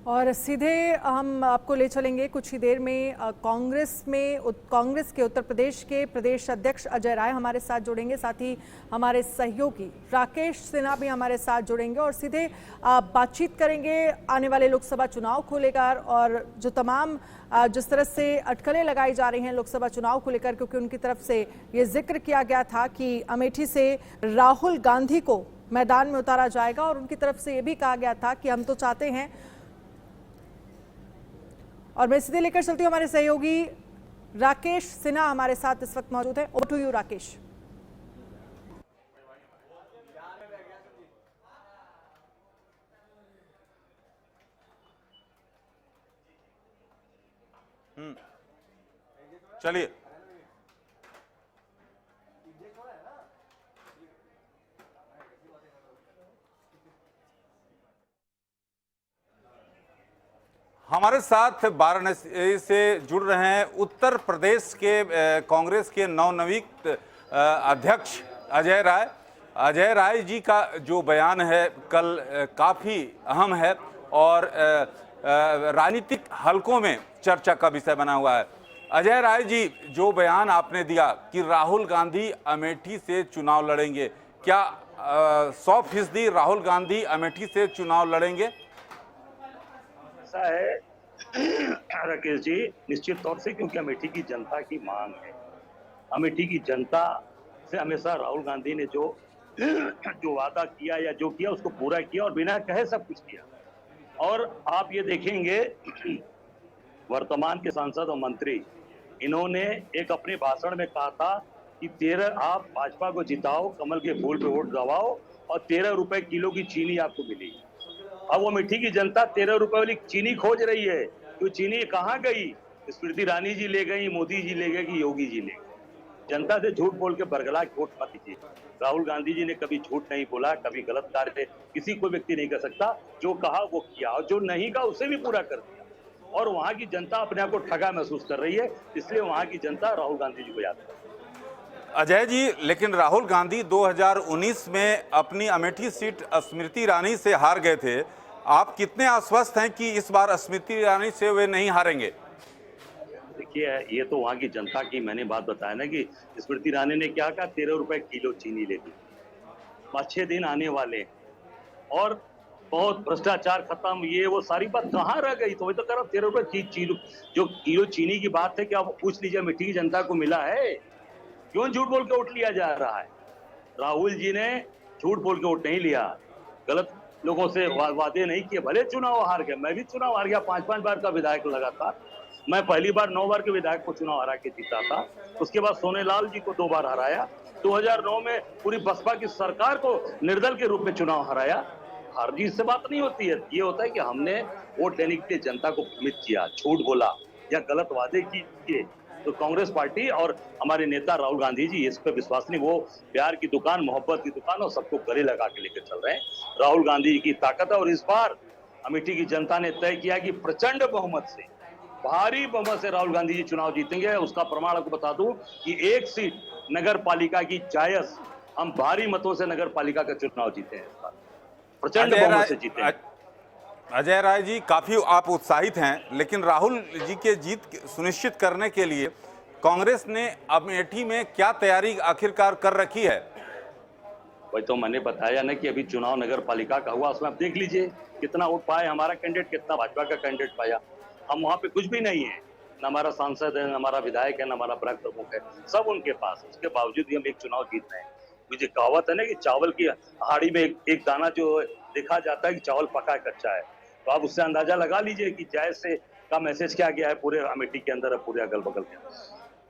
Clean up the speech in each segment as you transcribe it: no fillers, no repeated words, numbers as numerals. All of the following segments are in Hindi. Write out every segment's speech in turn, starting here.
और सीधे हम आपको ले चलेंगे कुछ ही देर में कांग्रेस के उत्तर प्रदेश के प्रदेश अध्यक्ष अजय राय हमारे साथ जुड़ेंगे, साथ ही हमारे सहयोगी राकेश सिन्हा भी हमारे साथ जुड़ेंगे और सीधे बातचीत करेंगे आने वाले लोकसभा चुनाव को लेकर और जो तमाम जिस तरह से अटकलें लगाई जा रही हैं लोकसभा चुनाव को लेकर, क्योंकि उनकी तरफ से ये जिक्र किया गया था कि अमेठी से राहुल गांधी को मैदान में उतारा जाएगा और उनकी तरफ से ये भी कहा गया था कि हम तो चाहते हैं। और मैं सीधे लेकर चलती हूँ हमारे सहयोगी राकेश सिन्हा हमारे साथ इस वक्त मौजूद है। Over to you Rakesh. चलिए हमारे साथ वाराणसी से जुड़ रहे हैं उत्तर प्रदेश के कांग्रेस के नवनियुक्त अध्यक्ष अजय राय। अजय राय जी का जो बयान है कल काफ़ी अहम है और राजनीतिक हलकों में चर्चा का विषय बना हुआ है। अजय राय जी, जो बयान आपने दिया कि राहुल गांधी अमेठी से चुनाव लड़ेंगे, क्या 100% राहुल गांधी अमेठी से चुनाव लड़ेंगे? ऐसा है राकेश जी, निश्चित तौर से, क्योंकि अमेठी की जनता की मांग है। अमेठी की जनता से हमेशा राहुल गांधी ने जो वादा किया या जो किया उसको पूरा किया और बिना कहे सब कुछ किया। और आप ये देखेंगे वर्तमान के सांसद और मंत्री, इन्होंने एक अपने भाषण में कहा था कि 13 आप भाजपा को जिताओ, कमल के फूल पे वोट दबाओ और 13 रुपए किलो की चीनी आपको मिलेगी। अब वो अमेठी की जनता 13 रुपए वाली चीनी खोज रही है। तो चीनी कहाँ गई? स्मृति ईरानी जी ले गई, मोदी जी ले गए कि योगी जी ले गए? जनता से झूठ बोल के बरगला वोट मत दीजिए। राहुल गांधी जी ने कभी झूठ नहीं बोला, कभी गलत कार्य किसी कोई व्यक्ति नहीं कर सकता। जो कहा वो किया और जो नहीं कहा उसे भी पूरा कर दिया। और वहां की जनता अपने आप को ठगा महसूस कर रही है, इसलिए वहां की जनता राहुल गांधी जी को याद करती है। अजय जी, लेकिन राहुल गांधी 2019 में अपनी अमेठी सीट स्मृति ईरानी से हार गए थे। आप कितने आश्वस्त हैं कि इस बार स्मृति ईरानी से वे नहीं हारेंगे? देखिए, ये तो वहां की जनता की मैंने बात बताया ना कि स्मृति ईरानी ने क्या कहा, 13 रुपए किलो चीनी ले ली। अच्छे दिन आने वाले और बहुत भ्रष्टाचार खत्म, ये वो सारी बात कहाँ रह गई? तो वही तो कह रहा हूं, 13 रुपए जो किलो चीनी की बात है, क्या आप पूछ लीजिए अमेठी की जनता को मिला है? क्यों झूठ बोल के वोट लिया जा रहा है? राहुल जी ने झूठ बोल के वोट नहीं लिया, गलत लोगों से वादे नहीं किए। भले चुनाव हार गए, मैं भी चुनाव हार गया, 5-5 बार का विधायक लगातार। मैं पहली बार 9 बार के विधायक को चुनाव हरा के जीता था। उसके बाद सोनेलाल जी को 2 बार हराया। 2009 में पूरी बसपा की सरकार को निर्दल के रूप में चुनाव हराया। हार जीत से बात नहीं होती है, ये होता है कि हमने वोट लेने के लिए जनता को भ्रमित किया, झूठ बोला या गलत वादे किए। तो कांग्रेस पार्टी और हमारे नेता राहुल गांधी जी इस पर विश्वास नहीं, वो प्यार की दुकान, मोहब्बत की दुकान और सबको गले लगा के लेकर चल रहे हैं। राहुल गांधी जी की ताकत है और इस बार अमेठी की जनता ने तय किया कि प्रचंड बहुमत से, भारी बहुमत से राहुल गांधी जी चुनाव जीतेंगे। उसका प्रमाण आपको बता दूं कि 1 सीट नगर पालिका की जायज हम भारी मतों से नगर पालिका का चुनाव जीते हैं, इस बार प्रचंड बहुमत से जीते हैं। अजय राय जी, काफी आप उत्साहित हैं, लेकिन राहुल जी के जीत सुनिश्चित करने के लिए कांग्रेस ने अमेठी में क्या तैयारी आखिरकार कर रखी है? वही तो मैंने बताया ना कि अभी चुनाव नगर पालिका का हुआ, उसमें आप देख लीजिए कितना वोट पाए हमारा कैंडिडेट, कितना भाजपा का कैंडिडेट पाया। हम वहां पे कुछ भी नहीं है, न हमारा सांसद है, न हमारा विधायक है, न हमारा ब्लॉक प्रमुख है, सब उनके पास। उसके बावजूद भी हम एक चुनाव जीत रहे हैं। मुझे कहावत है ना कि चावल की हाड़ी में एक दाना जो देखा जाता है कि चावल पका है कच्चा है, तो आप उससे अंदाजा लगा लीजिए कि जायज से का मैसेज क्या गया है पूरे अमेठी के अंदर, पूरे अगल बगल के अंदर।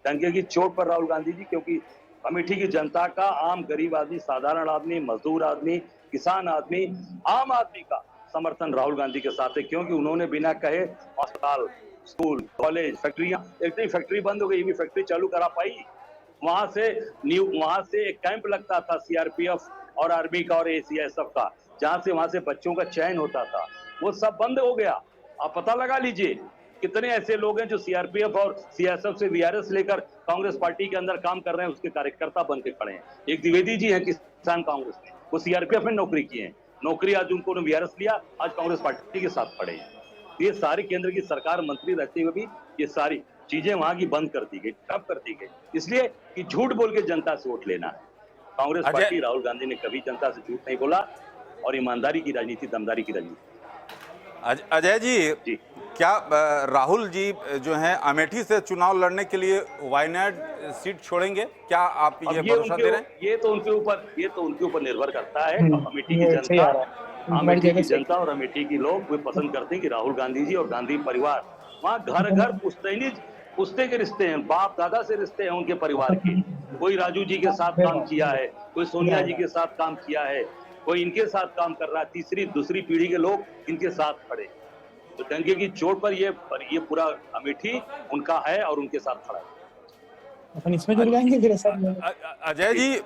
डंके की चोट पर राहुल गांधी जी, क्योंकि अमेठी की जनता का, आम गरीब आदमी, साधारण आदमी, मजदूर आदमी, किसान आदमी, आम आदमी का समर्थन राहुल गांधी के साथ है, क्योंकि उन्होंने बिना कहे अस्पताल, स्कूल, कॉलेज, फैक्ट्रियां, एक फैक्ट्री बंद हो गई, भी फैक्ट्री चालू करा पाई। वहां से एक कैंप लगता था सीआरपीएफ और आर्मी का और एसीएसएफ का, जहां से वहां से बच्चों का चयन होता था, वो सब बंद हो गया। आप पता लगा लीजिए कितने ऐसे लोग हैं जो सीआरपीएफ और सीएसएफ से वीआरएस लेकर कांग्रेस पार्टी के अंदर काम कर रहे हैं, उसके कार्यकर्ता बन के खड़े हैं। एक द्विवेदी जी हैं किसान कांग्रेस में, वो सीआरपीएफ में नौकरी किए हैं, नौकरी आज उनको वीआरएस लिया, आज कांग्रेस पार्टी के साथ खड़े हैं। ये सारी केंद्र की सरकार मंत्री रहते हुए भी ये सारी चीजें वहां की बंद कर दी गई। कब कर दी गई? इसलिए कि झूठ बोल के जनता से वोट लेना है। कांग्रेस अजय- पार्टी, राहुल गांधी ने कभी जनता से झूठ नहीं बोला और ईमानदारी की राजनीति, दमदारी की राजनीति। अजय जी, जी क्या राहुल जी जो हैं अमेठी से चुनाव लड़ने के लिए वायनाड सीट छोड़ेंगे? क्या आप ये अब भरोसा दे रहे हैं? ये तो उनके ऊपर निर्भर करता है। अमेठी की जनता और अमेठी के लोग वे पसंद करते हैं कि राहुल गांधी जी और गांधी परिवार, वहाँ घर घर पुश्ते के रिश्ते हैं, बाप दादा से रिश्ते हैं उनके परिवार के। कोई राजू जी के साथ काम किया है, कोई सोनिया जी के साथ काम किया है, कोई इनके साथ काम कर रहा है। तीसरी दूसरी पीढ़ी के लोग इनके साथ खड़े, तो डंके की चोट पर ये पूरा अमेठी उनका है और उनके साथ खड़ा है। अपन इसमें जुड़ जाएंगे फिर ऐसा। अजय जी,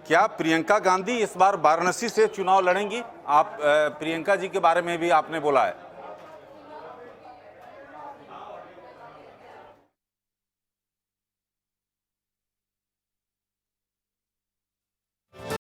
क्या प्रियंका गांधी इस बार वाराणसी से चुनाव लड़ेंगी? आप प्रियंका जी के बारे में भी आपने बोला है।